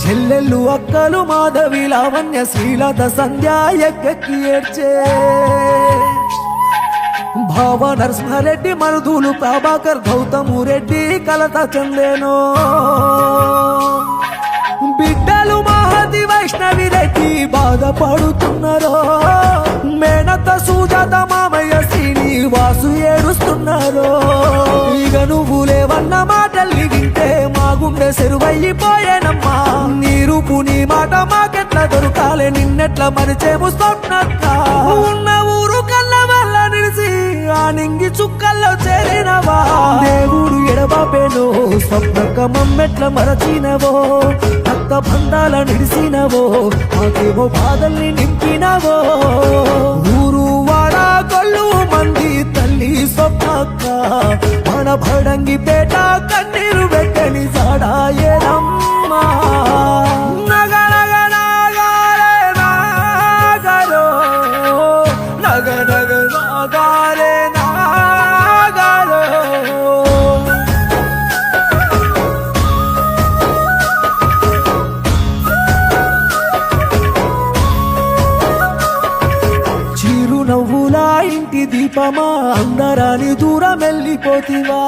చెల్లెళ్ళు అక్కలు మాధవి లావణ్య శ్రీలత సంధ్య ఎక్కకి ఏడ్చే భావ నరసింహారెడ్డి మరుదులు ప్రభాకర్ గౌతము రెడ్డి కలత చెందేనో బిడ్డలు మహతి వైష్ణవి రెడ్డి బాధపడుతున్నారో మేనత సుజాత మామయ్య శ్రీనివాసు ఏడుస్తున్నారో ఇక నువ్వు లేవన్న మాటల్ని వింటే మా గుండె సెరువైపోయేనమ్మా నీ రూపు నీ మాట మాకెట్లా దొరకాలే నిన్నెట్లా మరిచేము స్వప్నక్క ఉన్న ఊరు కళ్ళ వల్ల నిలిసి ఆ నింగి చుక్కల్లో చేరినవా దేవుడు ఎడబాపేనో స్వప్నక్క మమ్మెట్ల మరచినవో రక్త బంధాల నిడిసినవో మాకేమో బాధల్ని నింపినవో ఊరు వాడ కొల్లు మంది తల్లి స్వప్నక్క మన భడంగి పేట కన్నీరు పెట్టని సాడాయేనమ్మా నవ్వులా ఇంటి దీపమా అందరాని దూరం వెళ్ళిపోతివా